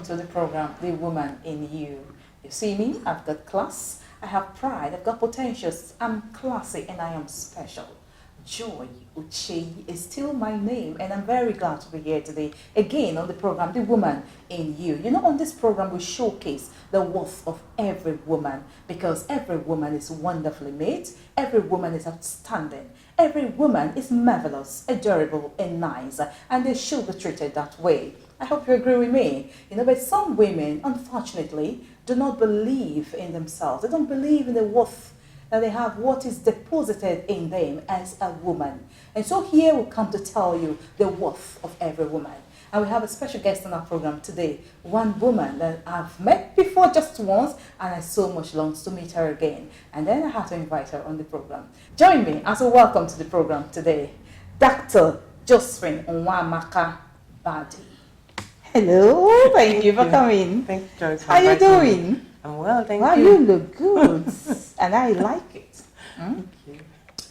to the program, The Woman in You. You see me, I've got class, I have pride, I've got potentials, I'm classy and I am special. Joy Uche is still my name, and I'm very glad to be here today again on the program, The Woman in You. You know, on this program, we showcase the worth of every woman because every woman is wonderfully made, every woman is outstanding, every woman is marvelous, adorable, and nice, and they should be treated that way. I hope you agree with me. You know, but some women, unfortunately, do not believe in themselves. They don't believe in the worth that they have, what is deposited in them as a woman. And so here we come to tell you the worth of every woman. And we have a special guest on our program today, one woman that I've met before just once, and I so much long to meet her again. And then I had to invite her on the program. Join me as we welcome to the program today, Dr. Josephine Bardi. Hello, thank you for coming. Thank you, Joyce. How are you doing? I'm well, thank you. you. You look good, and I like it. Thank you.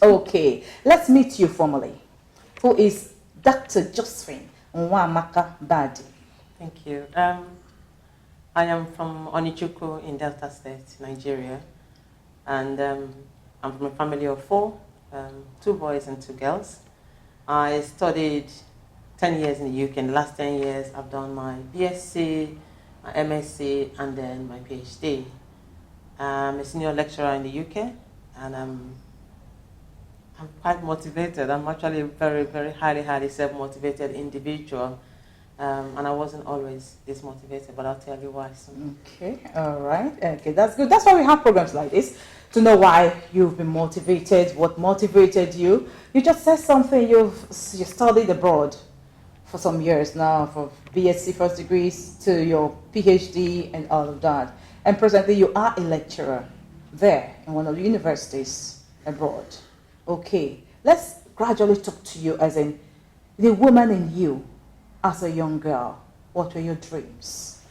Okay, let's meet you formally. Who is Dr. Josephine Bardi? Thank you. I am from Onichuku in Delta State, Nigeria, and I'm from a family of four, 2 boys and 2 girls. I studied 10 years in the UK. In the last 10 years, I've done my BSc, my MSc, and then my PhD. I'm a senior lecturer in the UK, and I'm quite motivated. I'm actually a very, very highly self-motivated individual, and I wasn't always this motivated, but I'll tell you why soon. Okay, all right. Okay, that's good. That's why we have programs like this, to know why you've been motivated, what motivated you. You just said something, you studied abroad for some years now, for BSc first degrees to your PhD and all of that. And presently you are a lecturer there in one of the universities abroad. Okay, let's gradually talk to you as in the woman in you as a young girl. What were your dreams?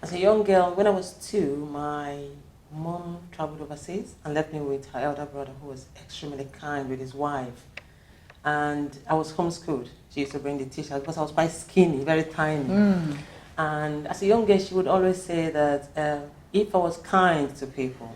As a young girl, when I was 2, my mom traveled overseas and left me with her elder brother, who was extremely kind with his wife. And I was homeschooled. She used to bring the t-shirt because I was quite skinny, very tiny. And as a young girl, she would always say that if I was kind to people,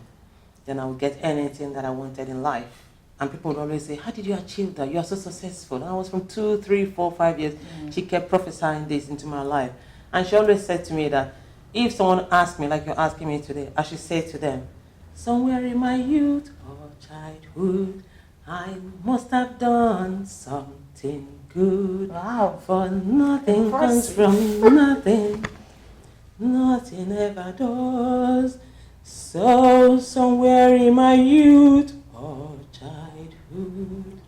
then I would get anything that I wanted in life. And people would always say, how did you achieve that? You are so successful. And I was from 2, 3, 4, 5 years. She kept prophesying this into my life. And she always said to me that if someone asked me, like you're asking me today, I should say to them, somewhere in my youth or childhood, I must have done something good. Wow. For nothing comes from nothing. Nothing ever does. So somewhere in my youth or childhood,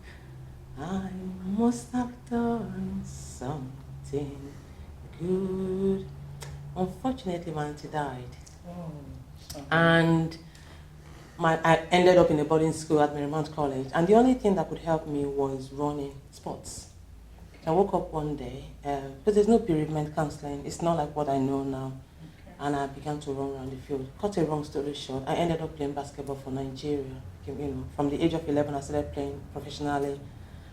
I must have done something good. Unfortunately, my auntie died. And I ended up in a boarding school at Marymount College, and the only thing that could help me was running sports. I woke up one day, because there's no bereavement counseling, it's not like what I know now, and I began to run around the field. Cut a long story short, I ended up playing basketball for Nigeria. You know, from the age of 11, I started playing professionally,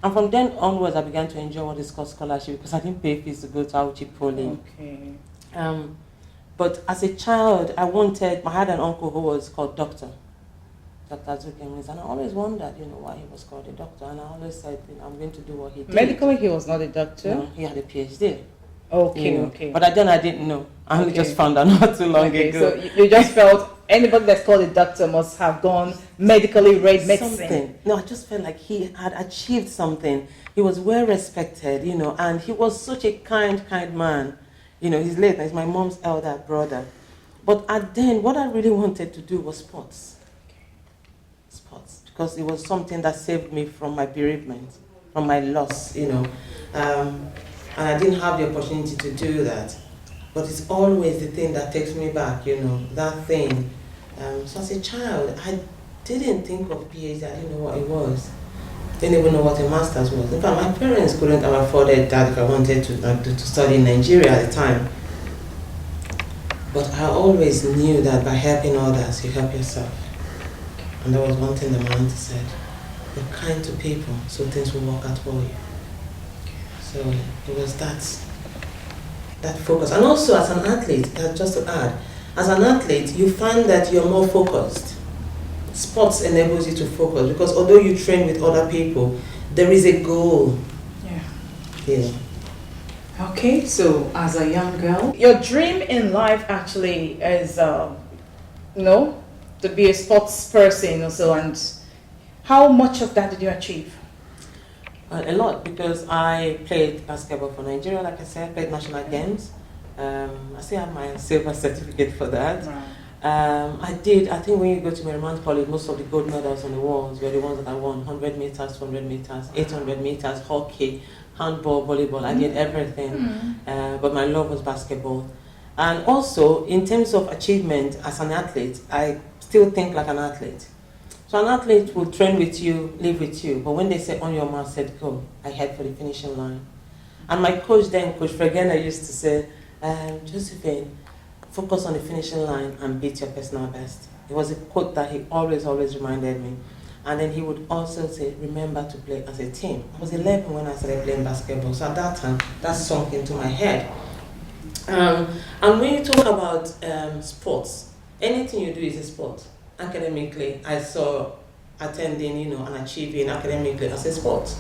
and from then onwards, I began to enjoy what is called scholarship because I didn't pay fees to go to Auchi Poly. Okay. But as a child, I had an uncle who was called Dr Josephine, and I always wondered, why he was called a doctor, and I always said, I'm going to do what he did. Medically, he was not a doctor? No, he had a PhD. Okay, okay. But then I didn't know. I only just found out not too long ago. So you just felt anybody that's called a doctor must have gone medically read medicine. Something. No, I just felt like he had achieved something. He was well respected, and he was such a kind man. He's late now, he's my mom's elder brother. But then, what I really wanted to do was sports. Because it was something that saved me from my bereavement, from my loss, And I didn't have the opportunity to do that. But it's always the thing that takes me back, that thing. So as a child, I didn't think of PhD, I didn't know what it was. Didn't even know what a master's was. In fact, my parents couldn't have afforded that if I wanted to study in Nigeria at the time. But I always knew that by helping others, you help yourself. And that was one thing the man said. You're kind to people, so things will work out for you. So it was that. that focus. And also as an athlete, just to add, as an athlete, you find that you're more focused. Sports enables you to focus because although you train with other people, there is a goal. Yeah. Yeah. Okay, so as a young girl, your dream in life actually is, to be a sports person also, and how much of that did you achieve? A lot, because I played basketball for Nigeria, like I said, played national games. I still have my silver certificate for that. Right. I think when you go to Marymount College, most of the gold medals on the walls were the ones that I won: 100 meters, 200 meters, 800 meters, hockey, handball, volleyball. I did everything, but my love was basketball. And also, in terms of achievement as an athlete, I still think like an athlete. So an athlete will train with you, live with you, but when they say on your mark, set, go, I head for the finishing line. And my coach then, Coach Fregena, used to say, Josephine, focus on the finishing line and beat your personal best. It was a quote that he always reminded me. And then he would also say, remember to play as a team. I was 11 when I started playing basketball, so at that time, that sunk into my head. And when you talk about sports, anything you do is a sport. Academically, I saw attending, and achieving academically as a sport.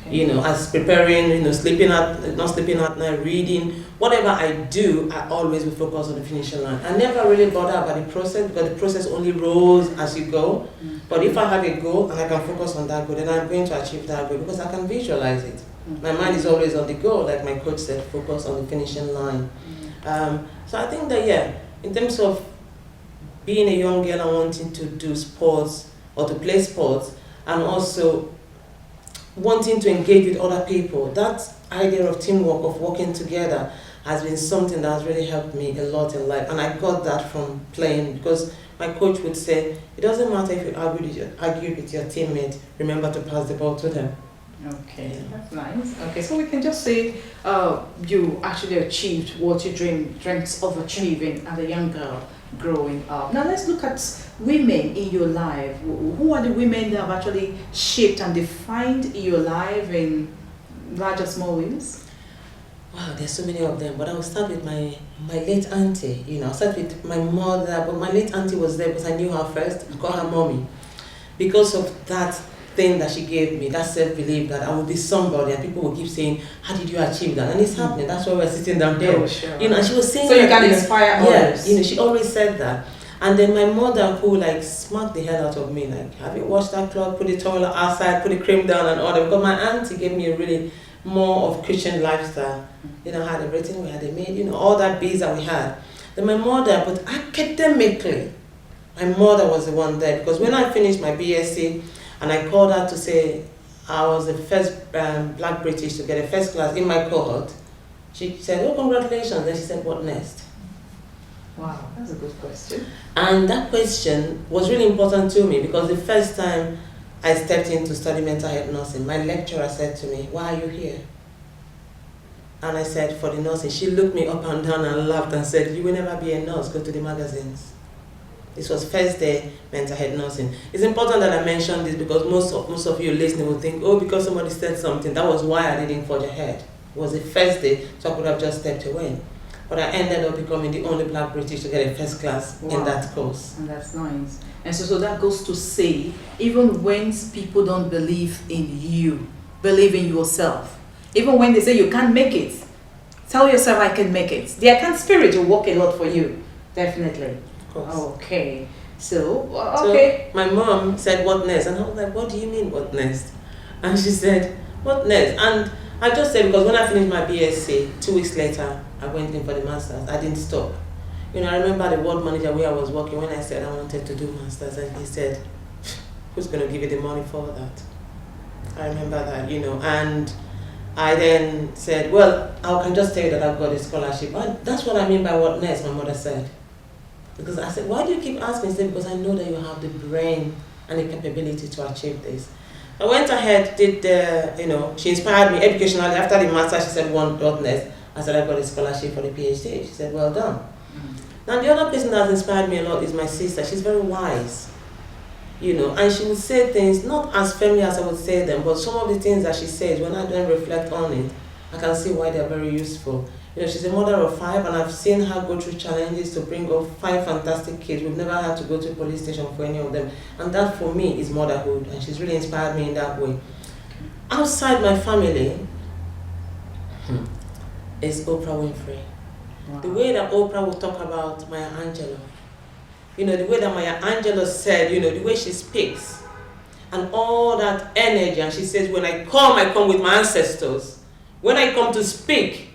Okay. As preparing, not sleeping at night, reading, whatever I do, I always will focus on the finishing line. I never really bother about the process because the process only rolls as you go. But if I have a goal and I can focus on that goal, then I'm going to achieve that goal because I can visualize it. My mind is always on the goal, like my coach said, focus on the finishing line. So I think that, in terms of being a young girl and wanting to do sports or to play sports, and also wanting to engage with other people, that idea of teamwork, of working together, has been something that has really helped me a lot in life. And I got that from playing, because my coach would say, it doesn't matter if you argue with your teammate, remember to pass the ball to them. Okay, that's nice. Okay, so we can just say you actually achieved what you dreamt of achieving as a young girl growing up. Now let's look at women in your life. Who are the women that have actually shaped and defined your life in large or small ways? Wow, there's so many of them, but I will start with my late auntie. I'll start with my mother, but my late auntie was there because I knew her first. I call her mommy. Because of that thing that she gave me, that self-belief that I would be somebody, and people will keep saying, how did you achieve that? And it's happening. That's why we're sitting down there. Oh, sure. And she was saying, so you can inspire others. Yeah, she always said that. And then my mother, who smacked the hell out of me, have you washed that cloth, put the towel outside, put the cream down and all that, because my auntie gave me a really more of Christian lifestyle. I had everything, we had a maid, all that biz that we had. Then my mother, but academically, my mother was the one there, because when I finished my BSc, and I called her to say I was the first Black British to get a first class in my cohort, she said, oh, congratulations. Then she said, what next? Wow, that's a good question. And that question was really important to me, because the first time I stepped in to study mental health nursing, my lecturer said to me, why are you here? And I said, for the nursing. She looked me up and down and laughed and said, you will never be a nurse, go to the magazines. This was first day mental health nursing. It's important that I mention this because most of you listening will think, oh, because somebody said something, that was why I didn't forge ahead. It was the first day, so I could have just stepped away. But I ended up becoming the only Black British to get a first class in that course. And that's nice. And so that goes to say, even when people don't believe in you, believe in yourself. Even when they say you can't make it, tell yourself I can make it. The I can spirit will work a lot for you, definitely. Okay, so my mom said, what next? And I was like, what do you mean, what next? And she said, what next? And I just said, because when I finished my BSc, 2 weeks later, I went in for the master's. I didn't stop. I remember the ward manager where I was working when I said I wanted to do master's, and he said, who's going to give you the money for that? I remember that, and I then said, well, I can just tell you that I've got a scholarship. And that's what I mean by what next, my mother said. Because I said, why do you keep asking? She said, because I know that you have the brain and the capability to achieve this. I went ahead, did she inspired me educationally. After the master, she said, what next? I said, I got a scholarship for the PhD. She said, well done. Now, the other person that has inspired me a lot is my sister. She's very wise, and she would say things, not as firmly as I would say them, but some of the things that she says, when I don't reflect on it, I can see why they're very useful. You know, she's a mother of 5, and I've seen her go through challenges to bring up 5 fantastic kids. We've never had to go to a police station for any of them. And that for me is motherhood, and she's really inspired me in that way. Outside my family is Oprah Winfrey. Wow. The way that Oprah will talk about Maya Angelou, you know, the way that Maya Angelou said, you know, the way she speaks, and all that energy, and she says, when I come with my ancestors. When I come to speak,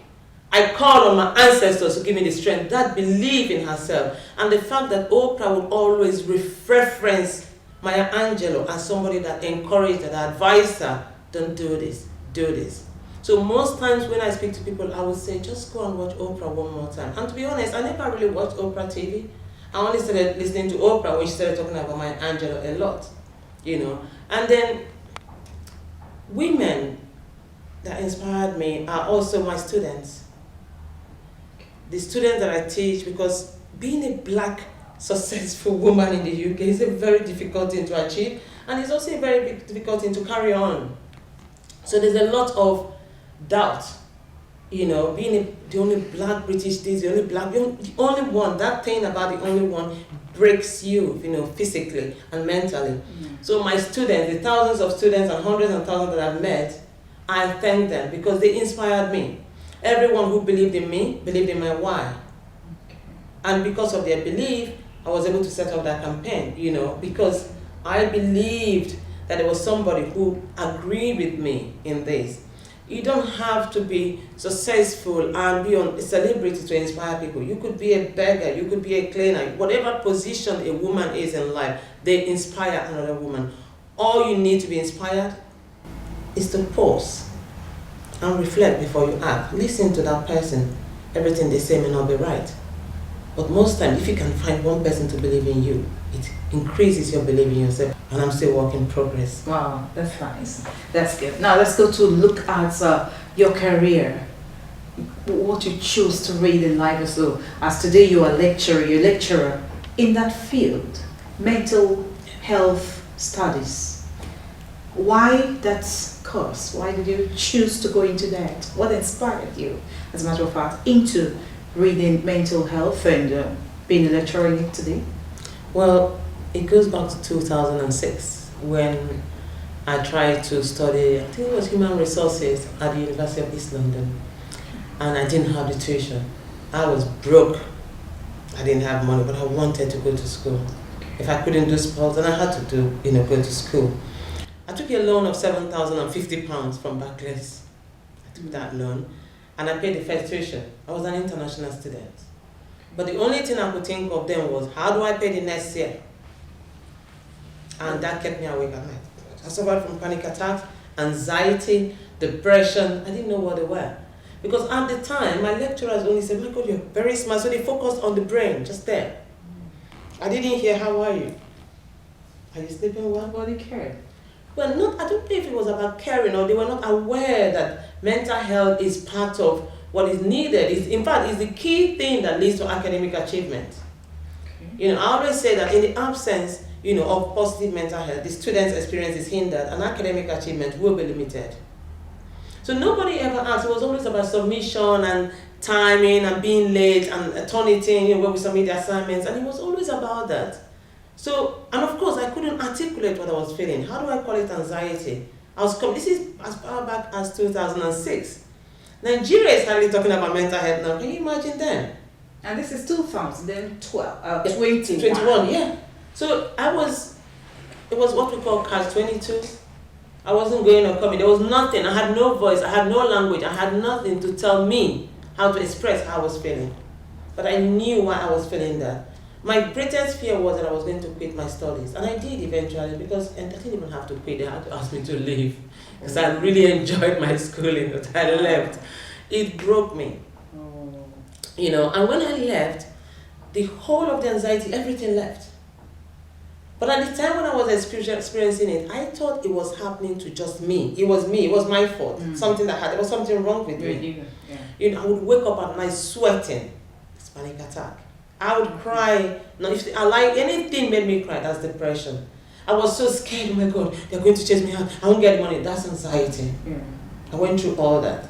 I call on my ancestors to give me the strength. That belief in herself, and the fact that Oprah would always reference Maya Angelou as somebody that encouraged her, that advised her, don't do this, do this. So most times when I speak to people, I would say, just go and watch Oprah one more time. And to be honest, I never really watched Oprah TV. I only started listening to Oprah when she started talking about Maya Angelou a lot, you know. And then women that inspired me are also my students. The students that I teach, because being a black successful woman in the UK is a very difficult thing to achieve, and it's also a very difficult thing to carry on. So there's a lot of doubt, you know, being the only black British, the only black, the only one, that thing about the only one breaks you, you know, physically and mentally. Mm. So my students, the thousands of students and hundreds and thousands that I've met, I thank them because they inspired me. Everyone who believed in me, believed in my why. Okay. And because of their belief, I was able to set up that campaign, you know, because I believed that there was somebody who agreed with me in this. You don't have to be successful and be a celebrity to inspire people. You could be a beggar, you could be a cleaner, whatever position a woman is in life, they inspire another woman. All you need to be inspired is to pause and reflect before you act. Listen to that person. Everything they say may not be right. But most times, if you can find one person to believe in you, it increases your belief in yourself. And I'm still work in progress. Wow, that's nice. That's good. Now let's go to look at your career. What you choose to read in life as well. As today you're a lecturer in that field, mental health studies. Why that course? Why did you choose to go into that? What inspired you, as a matter of fact, into reading mental health and being a lecturer in it today? Well, it goes back to 2006 when I tried to study, I think it was human resources at the University of East London, and I didn't have the tuition. I was broke. I didn't have money, but I wanted to go to school. If I couldn't do sports, then I had to go to school. I took a loan of £7,050 from Barclays. I took that loan, and I paid the first tuition. I was an international student. But the only thing I could think of then was, how do I pay the next year? And that kept me awake at night. I suffered from panic attacks, anxiety, depression. I didn't know what they were. Because at the time, my lecturers only said, my God, you're very smart. So they focused on the brain, just there. I didn't hear, how are you? Are you sleeping well? Nobody cared. Well, I don't know if it was about caring, or they were not aware that mental health is part of what is needed. In fact, it's the key thing that leads to academic achievement. Okay. You know, I always say that in the absence, you know, of positive mental health, the student's experience is hindered and academic achievement will be limited. So nobody ever asked. It was always about submission and timing and being late and turning in, you know, where we submit the assignments, and it was always about that. So, and of course, I couldn't articulate what I was feeling. How do I call it anxiety? This is as far back as 2006. Nigeria is hardly talking about mental health now. Can you imagine then? And this is 2012, 21. Yeah. So it was what we call catch-22. I wasn't going or coming. There was nothing. I had no voice. I had no language. I had nothing to tell me how to express how I was feeling. But I knew why I was feeling that. My greatest fear was that I was going to quit my studies. And I did eventually, because I didn't even have to quit. They had to ask me to leave. Because I really enjoyed my schooling, but I left. It broke me. You know, and when I left, the whole of the anxiety, everything left. But at the time when I was experiencing it, I thought it was happening to just me. It was me. It was my fault. Something there was something wrong with me. Yeah. You know, I would wake up at night sweating. It's panic attack. I would cry. Now, if anything made me cry, that's depression. I was so scared. Oh my God, they're going to chase me out. I won't get money. That's anxiety. Yeah. I went through all that.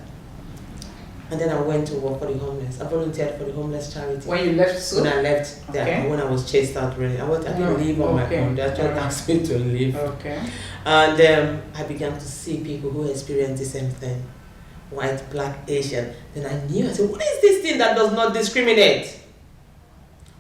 And then I went to work for the homeless. I volunteered for the homeless charity. When you left school? When I left there, Okay. when I was chased out, really. I didn't leave on my own. They actually asked me to leave. Okay. And I began to see people who experienced the same thing. White, black, Asian. Then I knew, I said, what is this thing that does not discriminate?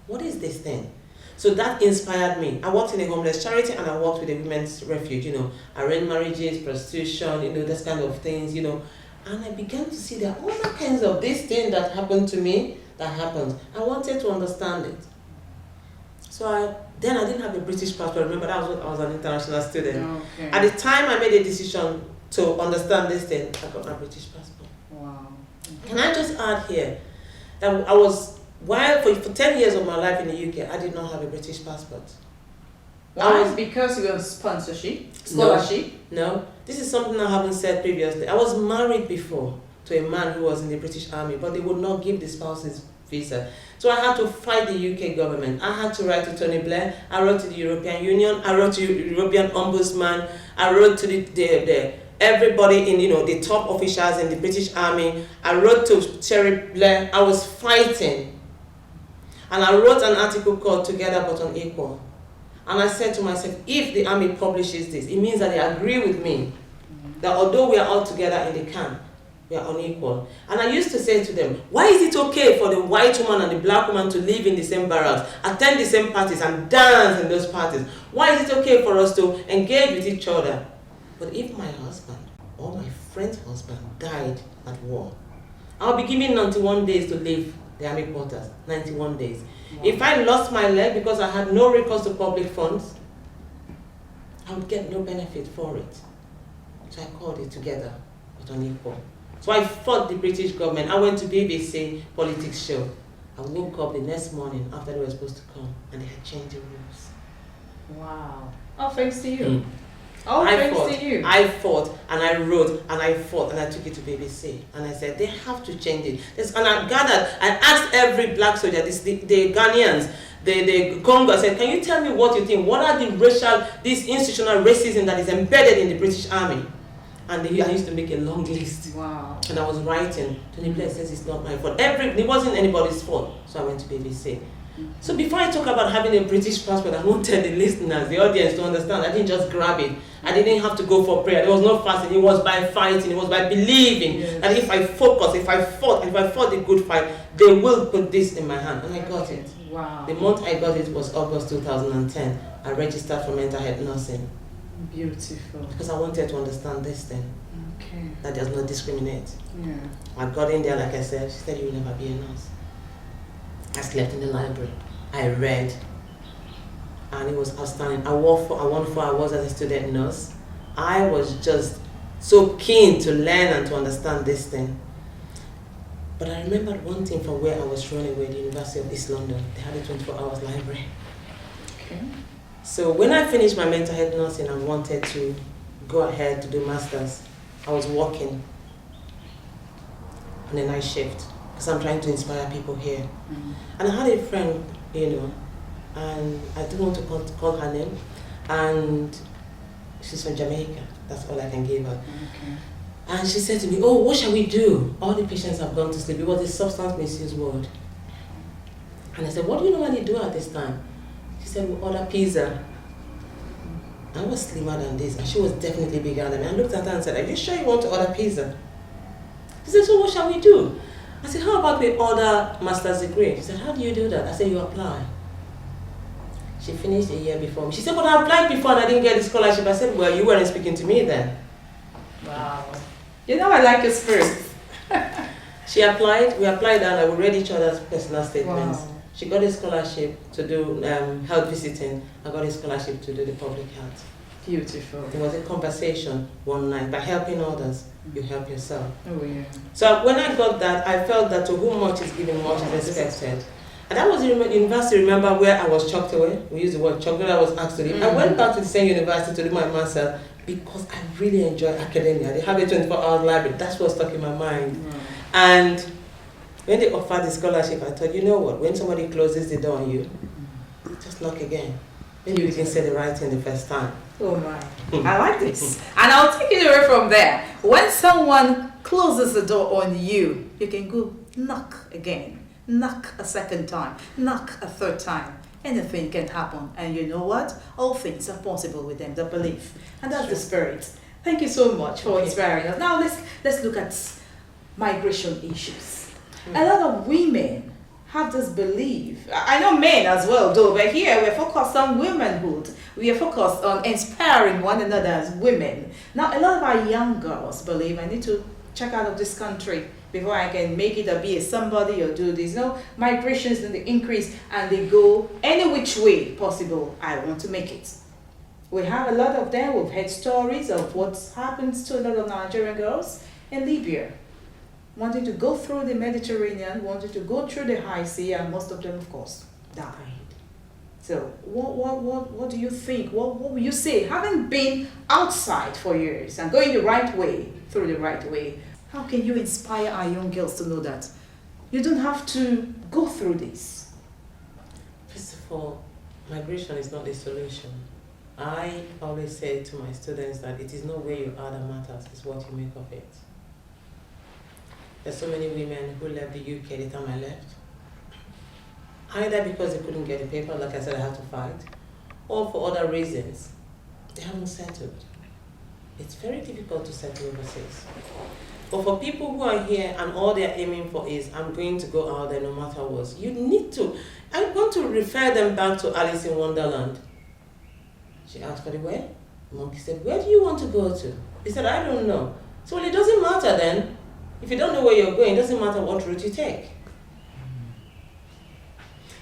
What is this thing? So that inspired me. I worked in a homeless charity and I worked with a women's refuge, arranged marriages, prostitution, those kind of things, And I began to see there are all kinds of this thing that happened to me that happened. I wanted to understand it. So I didn't have a British passport. Remember, I was an international student. Okay. At the time I made a decision to understand this thing, I got my British passport. Wow. Can I just add here that for 10 years of my life in the UK, I did not have a British passport. Why? Because you were scholarship? No. This is something I haven't said previously. I was married before to a man who was in the British Army, but they would not give the spouses visa. So I had to fight the UK government. I had to write to Tony Blair. I wrote to the European Union. I wrote to the European Ombudsman. I wrote to the everybody in the top officials in the British Army. I wrote to Terry Blair. I was fighting. And I wrote an article called Together But Unequal. And I said to myself, if the army publishes this, it means that they agree with me that although we are all together in the camp, we are unequal. And I used to say to them, why is it okay for the white woman and the black woman to live in the same barracks, attend the same parties and dance in those parties? Why is it okay for us to engage with each other? But if my husband or my friend's husband died at war, I'll be given 91 days to leave the army quarters, 91 days. Wow. If I lost my leg because I had no recourse to public funds, I would get no benefit for it. So I called it Together But Unequal. So I fought the British government. I went to BBC politics show. I woke up the next morning after they were supposed to come and they had changed the rules. Wow. All thanks to you. All thanks to you. I fought and I wrote and I fought and I took it to BBC and I said they have to change it. And I asked every black soldier, the Ghanaians, the Congo, I said, can you tell me what you think? What are this institutional racism that is embedded in the British Army? And I used to make a long list. Wow. And I was writing. Tony Blair says it's not my fault. It wasn't anybody's fault. So I went to BBC. So before I talk about having a British passport, I wanted the listeners, the audience to understand. I didn't just grab it. I didn't have to go for prayer. There was no fasting. It was by fighting. It was by believing that if I focus, if I fought the good fight, they will put this in my hand. And I got it. Wow. The month I got it was August 2010. I registered for mental health nursing. Beautiful. Because I wanted to understand this thing. Okay. That does not discriminate. Yeah. I got in there, like I said, she said, you will never be a nurse. I slept in the library. I read. And it was outstanding. I won 4 hours as a student nurse. I was just so keen to learn and to understand this thing. But I remembered one thing from where I was running away, the University of East London. They had a 24-hour library. Okay. So when I finished my mental health nursing and wanted to go ahead to do masters, I was working on a night shift because I'm trying to inspire people here. Mm-hmm. And I had a friend, and I don't want to call her name, and she's from Jamaica. That's all I can give her. Okay. And she said to me, oh, what shall we do? All the patients have gone to sleep. It was a substance misuse ward. And I said, what do you normally do at this time? She said, we order pizza. I was slimmer than this, and she was definitely bigger than me. I looked at her and said, are you sure you want to order pizza? She said, so what shall we do? I said, how about we order master's degree? She said, how do you do that? I said, you apply. She finished a year before me. She said, but I applied before and I didn't get the scholarship. I said, well, you weren't speaking to me then. Wow. I like your spirit. She applied, we applied and we read each other's personal statements. Wow. She got a scholarship to do health visiting. I got a scholarship to do the public health. Beautiful. There was a conversation one night. By helping others, you help yourself. Oh, yeah. So when I got that, I felt that to whom much is given, much is expected. And that was the university, remember, where I was chucked away. We used the word chucked away. I was asked to leave. I went back to the same university to do my master because I really enjoy academia. They have a 24-hour library. That's what stuck in my mind. And when they offered the scholarship, I thought, you know what? When somebody closes the door on you, just knock again. Maybe you can say the right thing the first time. Oh my, I like this. And I'll take it away from there. When someone closes the door on you, you can go knock again, knock a second time, knock a third time. Anything can happen. And you know what? All things are possible with them that believe. And that's the spirit. Thank you so much for inspiring us. Now let's look at migration issues. A lot of women have this belief. I know men as well, though, but here we're focused on womanhood. We are focused on inspiring one another as women. Now, a lot of our young girls believe I need to check out of this country before I can make it or be a somebody or do this. No, migrations and the increase and they go any which way possible. I want to make it. We have a lot of them. We've heard stories of what happens to a lot of Nigerian girls in Libya, wanting to go through the Mediterranean, wanting to go through the high sea, and most of them, of course, died. So what do you think? What will you say? Having been outside for years and going the right way, through the right way, how can you inspire our young girls to know that you don't have to go through this? First of all, migration is not the solution. I always say to my students that it is not where you are that matters, it's what you make of it. There's so many women who left the UK the time I left. Either because they couldn't get a paper, like I said, I had to fight, or for other reasons. They haven't settled. It's very difficult to settle overseas. But for people who are here and all they're aiming for is, I'm going to go out there no matter what, you need to. I want to refer them back to Alice in Wonderland. She asked for the where? The monkey said, where do you want to go to? He said, I don't know. So well, it doesn't matter then. If you don't know where you're going, it doesn't matter what route you take.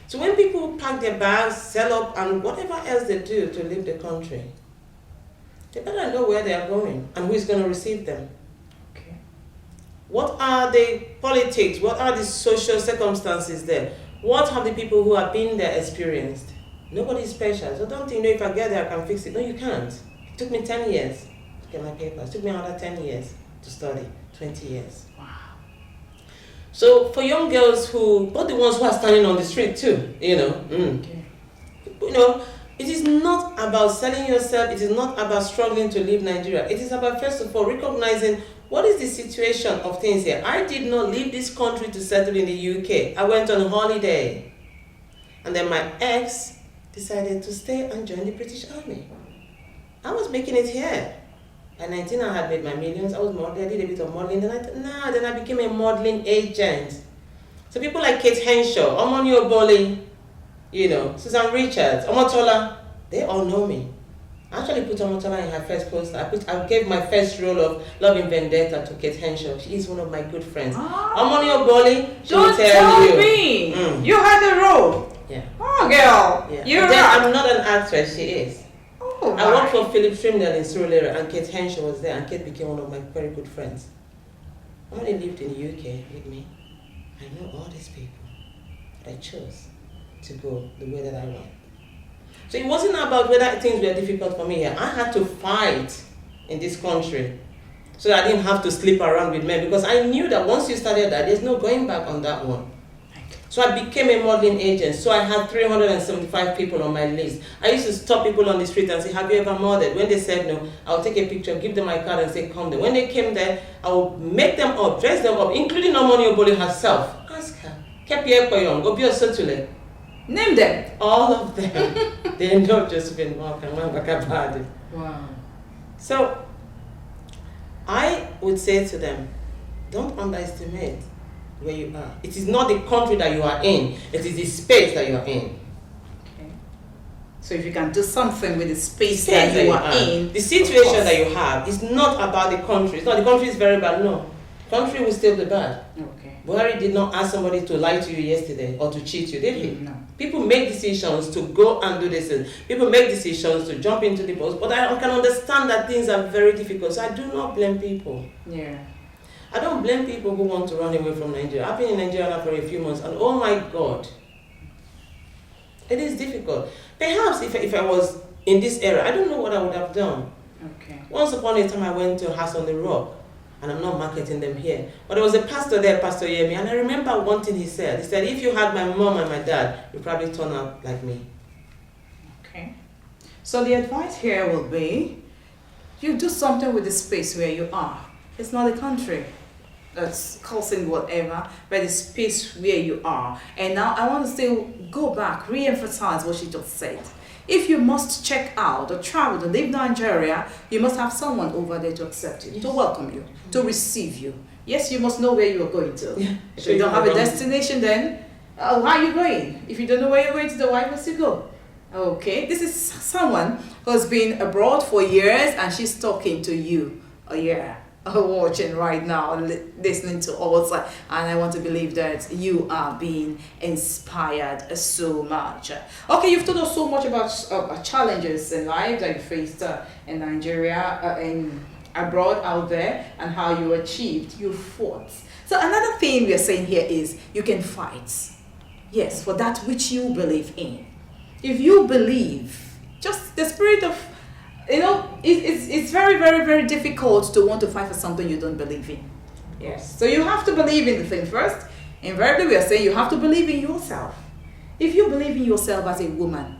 So when people pack their bags, sell up, and whatever else they do to leave the country, they better know where they are going and who is going to receive them. Okay. What are the politics? What are the social circumstances there? What have the people who have been there experienced? Nobody is special. So don't think, if I get there, I can fix it. No, you can't. It took me 10 years to get my papers. It took me another 10 years to study, 20 years. Wow. So for young girls who, but the ones who are standing on the street too, Okay. It is not about selling yourself. It is not about struggling to leave Nigeria. It is about, first of all, recognizing what is the situation of things here. I did not leave this country to settle in the UK. I went on holiday. And then my ex decided to stay and join the British Army. I was making it here. At 19, I had made my millions. I was modeling. I did a bit of modeling. Then I became a modeling agent. So people like Kate Henshaw, Omoni Oboli, Susan Richards, Omotola, they all know me. I actually put Omotola in her first poster. I gave my first role of Love in Vendetta to Kate Henshaw. She is one of my good friends. Omoni Oboli, she will tell you. Me. You had a role. Yeah. Oh, girl. Yeah. You're I'm not an actress. She is. Oh, I worked for Philip Trimdale in Surulere, and Kate Henshaw was there, and Kate became one of my very good friends. I only lived in the UK with me. I know all these people. But I chose to go the way that I went. So it wasn't about whether things were difficult for me here. I had to fight in this country so that I didn't have to sleep around with men, because I knew that once you started that, there's no going back on that one. So I became a modeling agent. So I had 375 people on my list. I used to stop people on the street and say, have you ever modeled? When they said no, I'll take a picture, give them my card and say, come there. When they came there, I would make them up, dress them up, including Omoni Oboli herself. Ask her. Kepi Ekoyong, Obio Sotule. Name them. All of them. They know Josephine Bardi. Wow. So I would say to them, don't underestimate where you are. It is not the country that you are in, it is the space that you are in. Okay. So if you can do something with the space that you are in, the situation that you have is not about the country. It's not the country is very bad. No, country will still be bad. Okay. Buhari did not ask somebody to lie to you yesterday or to cheat you, did he? No. People make decisions to go and do this. People make decisions to jump into the bus. But I can understand that things are very difficult. So I do not blame people. Yeah. I don't blame people who want to run away from Nigeria. I've been in Nigeria now for a few months, and oh my God, it is difficult. Perhaps if I was in this era, I don't know what I would have done. Okay. Once upon a time, I went to a house on the rock, and I'm not marketing them here, but there was a pastor there, Pastor Yemi, and I remember one thing he said. He said, if you had my mom and my dad, you'd probably turn out like me. Okay. So the advice here will be, you do something with the space where you are. It's not a country that's causing whatever, but the space where you are. And now I want to say, go back, re-emphasize what she just said. If you must check out or travel to leave Nigeria, you must have someone over there to accept you, to welcome you, to receive you. Yes, you must know where you are going to. Yeah. If you don't have a destination, then where are you going? If you don't know where you're going to, then why must you go? Okay, this is someone who's been abroad for years and she's talking to you. Oh yeah, watching right now, listening to us, and I want to believe that you are being inspired so much. Okay, you've told us so much about challenges in life that you faced in Nigeria, in abroad out there, and how you achieved, you fought. So another thing we are saying here is you can fight, yes, for that which you believe in. If you believe, just the spirit of, it's very, very, very difficult to want to fight for something you don't believe in. Yes. So you have to believe in the thing first. Invariably, we are saying you have to believe in yourself. If you believe in yourself as a woman,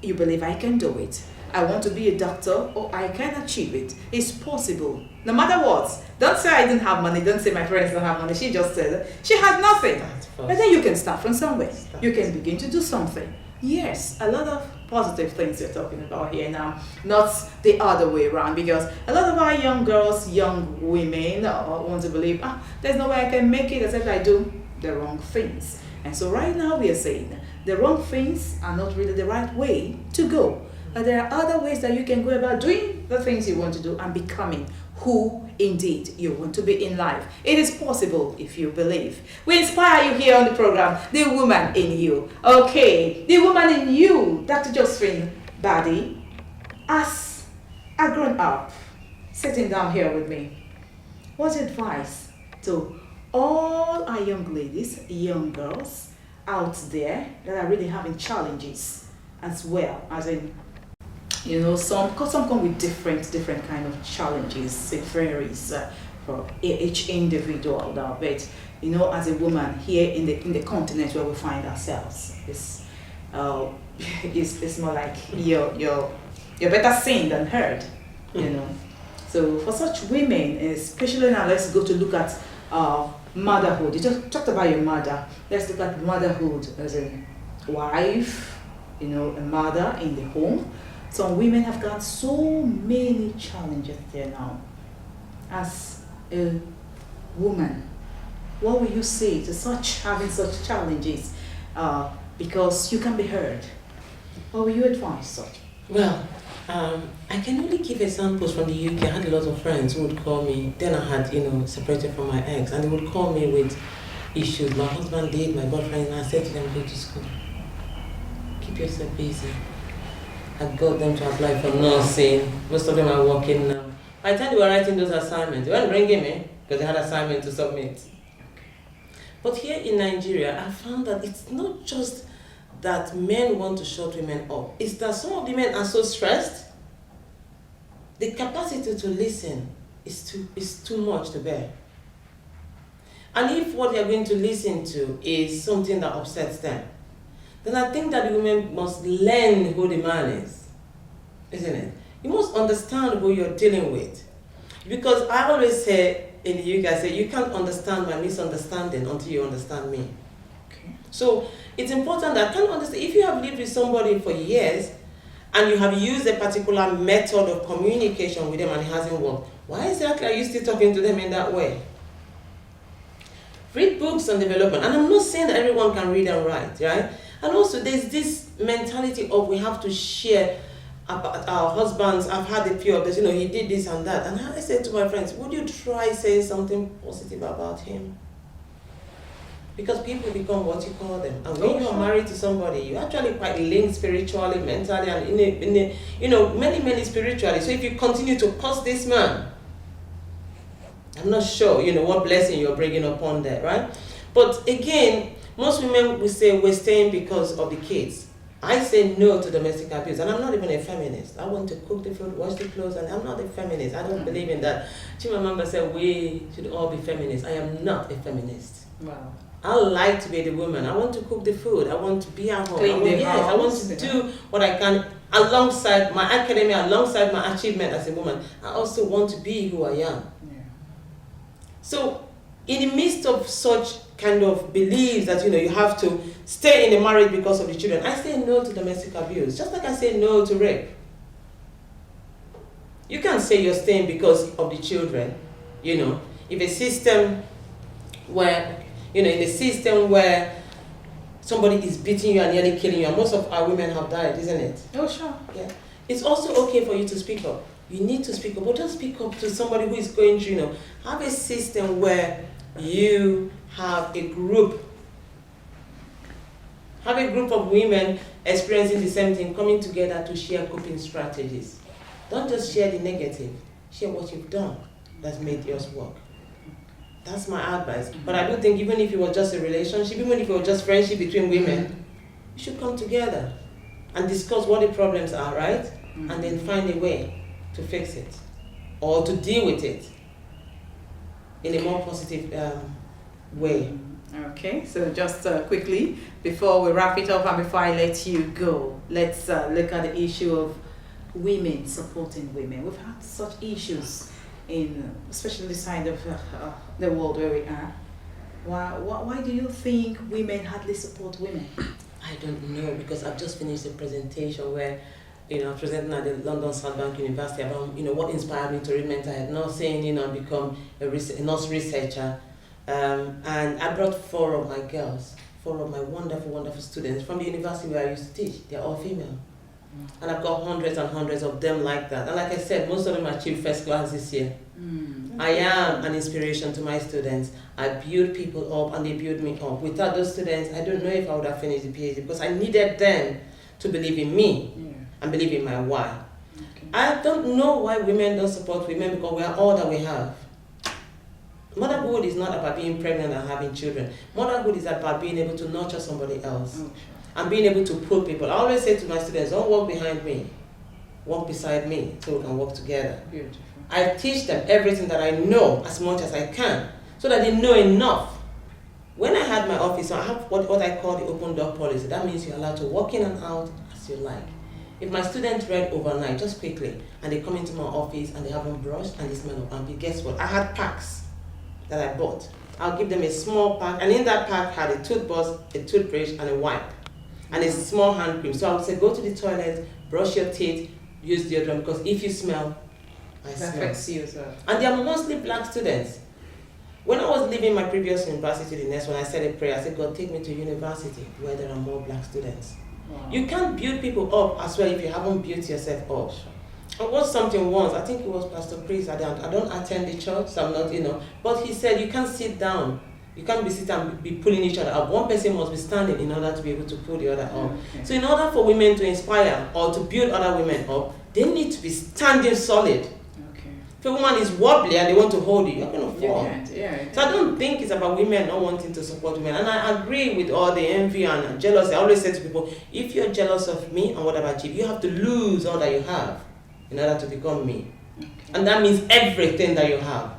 you believe I can do it. I want to be a doctor, or I can achieve it. It's possible. No matter what. Don't say I didn't have money. Don't say my parents don't have money. She just said she had nothing. But then you can start from somewhere. You can begin to do something. Yes, a lot of positive things you're talking about here now, not the other way around, because a lot of our young girls, young women want to believe, there's no way I can make it except I do the wrong things. And so right now we are saying the wrong things are not really the right way to go. But there are other ways that you can go about doing the things you want to do and becoming who indeed you want to be in life. It is possible if you believe. We inspire you here on the program, The Woman in You. Okay, the woman in you, Dr. Josephine Bardi, as a grown-up, sitting down here with me, what's your advice to all our young ladies, young girls out there that are really having challenges as well, as in, some come with different kind of challenges. It varies for each individual now, but as a woman here in the continent where we find ourselves, it's more like you're better seen than heard, So for such women, especially now, let's go to look at motherhood. You just talked about your mother. Let's look at motherhood as a wife, a mother in the home. Some women have got so many challenges there now. As a woman, what will you say to having such challenges? Because you can be heard. What will you advise such? Well, I can only give examples from the UK. I had a lot of friends who would call me. Then I had, separated from my ex, and they would call me with issues. My husband did, my boyfriend, and I said to them, go to school. Keep yourself busy. I got them to apply for nursing. Most of them are working now. By the time they were writing those assignments, they weren't bringing me because they had assignments to submit. But here in Nigeria, I found that it's not just that men want to shut women up. It's that some of the men are so stressed. The capacity to listen is too much to bear. And if what they're going to listen to is something that upsets them, then I think that the women must learn who the man is, isn't it? You must understand who you're dealing with. Because I always say in the UK, I say, you can't understand my misunderstanding until you understand me. Okay. So it's important that I can understand, if you have lived with somebody for years, and you have used a particular method of communication with them and it hasn't worked, why exactly are you still talking to them in that way? Read books on development, and I'm not saying that everyone can read and write, right? And also there's this mentality of we have to share about our husbands. I've had a few of this, he did this and that. And I said to my friends, would you try saying something positive about him? Because people become what you call them. And when you're married to somebody, you're actually quite linked spiritually, mentally, and many spiritually. So if you continue to curse this man, I'm not sure, what blessing you're bringing upon there, right? But again, most women will say we're staying because of the kids. I say no to domestic abuse, and I'm not even a feminist. I want to cook the food, wash the clothes, and I'm not a feminist. I don't believe in that. Chimamanda said we should all be feminists. I am not a feminist. Wow. I like to be the woman. I want to cook the food. I want to be at home. I want to do what I can alongside my academia, alongside my achievement as a woman, I also want to be who I am. Yeah. So, in the midst of such kind of beliefs that you have to stay in the marriage because of the children, I say no to domestic abuse, just like I say no to rape. You can't say you're staying because of the children. If a system where in a system where somebody is beating you and nearly killing you, and most of our women have died, isn't it? Oh, sure. Yeah. It's also okay for you to speak up. You need to speak up, but don't speak up to somebody who is going through, have a system where you have a group of women experiencing the same thing, coming together to share coping strategies. Don't just share the negative, share what you've done that's made yours work. That's my advice. But I do think even if it was just a relationship, even if it was just friendship between women, you should come together and discuss what the problems are, right? And then find a way to fix it or to deal with it in a more positive way. Okay, so just quickly, before we wrap it up and before I let you go, let's look at the issue of women supporting women. We've had such issues especially the side of the world where we are. Why do you think women hardly support women? I don't know, because I've just finished a presentation where presenting at the London South Bank University about what inspired me to read mental health nursing, become a nurse researcher, and I brought four of my wonderful students from the university where I used to teach. They're all female. And I've got hundreds and hundreds of them like that. And like I said, most of them achieved first class this year. I am an inspiration to my students. I build people up and they build me up. Without those students, I don't know if I would have finished the PhD, because I needed them to believe in me and believe in my why. Okay. I don't know why women don't support women, because we are all that we have. Motherhood is not about being pregnant and having children. Motherhood is about being able to nurture somebody else. Oh, sure. And being able to pull people. I always say to my students, don't walk behind me, walk beside me so we can work together. Beautiful. I teach them everything that I know as much as I can, so that they know enough. When I had my office, I have what I call the open door policy. That means you're allowed to walk in and out as you like. If my students read overnight, just quickly, and they come into my office and they haven't brushed and they smell of armpit, guess what? I had packs that I bought. I'll give them a small pack, and in that pack had a toothbrush, a toothbrush, and a wipe. And a small hand cream. So I would say, go to the toilet, brush your teeth, use deodorant, because if you smell, I smell. Affects you as well. And they are mostly black students. When I was leaving my previous university, the next one, I said a prayer. I said, God, take me to university where there are more black students. Wow. You can't build people up as well if you haven't built yourself up. I watched something once, I think it was Pastor Chris. I don't attend the church, so I'm not, but he said, you can't sit down. You can't be sitting and be pulling each other up. One person must be standing in order to be able to pull the other up. Okay. So in order for women to inspire or to build other women up, they need to be standing solid. Okay. If a woman is wobbly and they want to hold you, you're going to fall. So I don't think it's about women not wanting to support women. And I agree with all the envy and jealousy. I always say to people, if you're jealous of me and what I've achieved, you have to lose all that you have in order to become me. Okay. And that means everything that you have,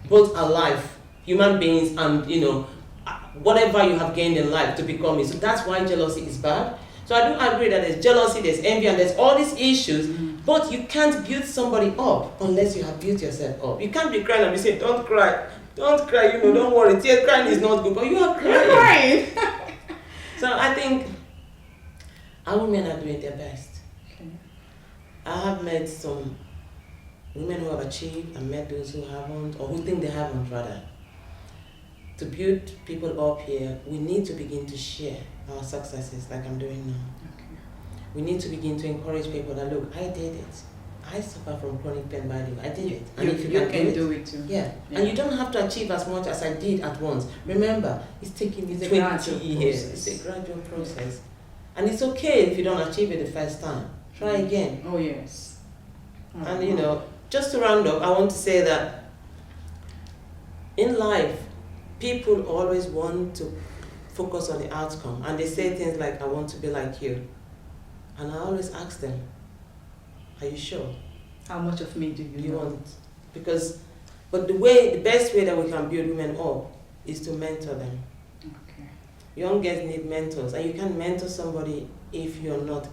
both alive, human beings, and whatever you have gained in life to become it. So that's why jealousy is bad. So I do agree that there's jealousy, there's envy, and there's all these issues, but you can't build somebody up unless you have built yourself up. You can't be crying and be saying, don't cry, don't worry, tear crying is not good, but you are crying. So I think our women are doing their best. Okay. I have met some women who have achieved and met those who haven't, or who think they haven't rather. To build people up here, we need to begin to share our successes like I'm doing now. Okay. We need to begin to encourage people that, look, I did it. I suffer from chronic pain, by the way. I did it. And if you can do it too. Yeah. And you don't have to achieve as much as I did at once. Remember, it's taking me 20 years. It's a gradual process. And it's okay if you don't achieve it the first time. Try again. Oh, yes. Oh, and, just to round up, I want to say that in life, people always want to focus on the outcome, and they say things like, I want to be like you. And I always ask them, are you sure? How much of me do you want? But the best way that we can build women up is to mentor them. Okay. Young girls need mentors, and you can't mentor somebody if you're not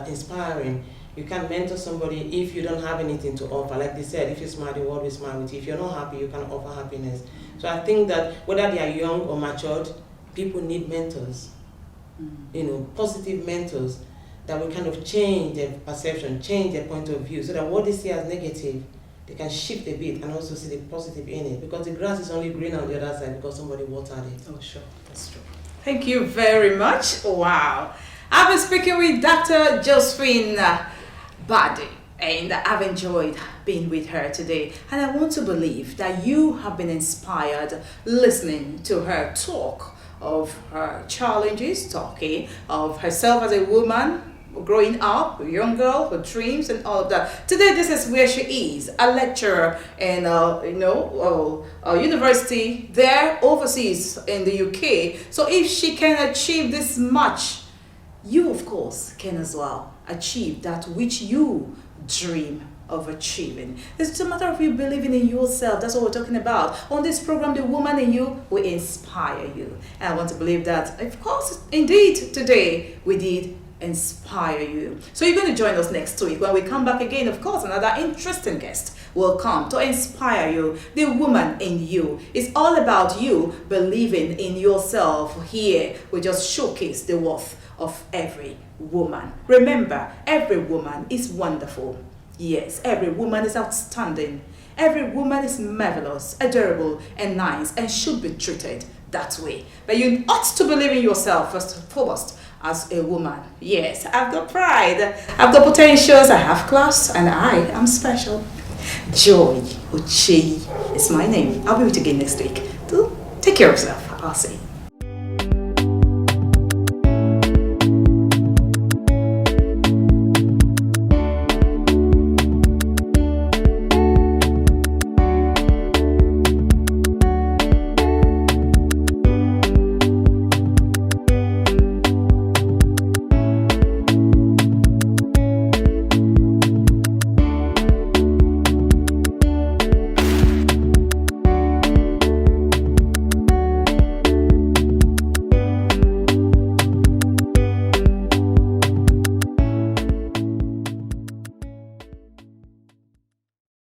inspiring. You can't mentor somebody if you don't have anything to offer. Like they said, if you smile, the world will smile with you. If you're not happy, you can't offer happiness. So I think that whether they are young or matured, people need mentors. Positive mentors that will kind of change their perception, change their point of view, so that what they see as negative, they can shift a bit and also see the positive in it. Because the grass is only green on the other side because somebody watered it. Oh, sure, that's true. Thank you very much. Wow. I've been speaking with Dr. Josephine Bardi, and I've enjoyed being with her today. And I want to believe that you have been inspired listening to her talk of her challenges, talking of herself as a woman, growing up, a young girl, her dreams and all of that. Today, this is where she is, a lecturer in a university there overseas in the UK. So if she can achieve this much, you of course can as well achieve that which you dream of achieving. It's just a matter of you believing in yourself. That's what we're talking about. On this program, the woman in you will inspire you. And I want to believe that, of course, indeed, today we did inspire you. So you're going to join us next week when we come back again. Of course, another interesting guest will come to inspire you. The woman in you. It's all about you believing in yourself. Here we just showcase the worth of every woman. Remember, every woman is wonderful. Yes, every woman is outstanding. Every woman is marvelous, adorable, and nice, and should be treated that way. But you ought to believe in yourself first and foremost as a woman. Yes, I've got pride, I've got potentials, I have class, and I am special. Joy Uche is my name. I'll be with you again next week. Do take care of yourself. I'll see.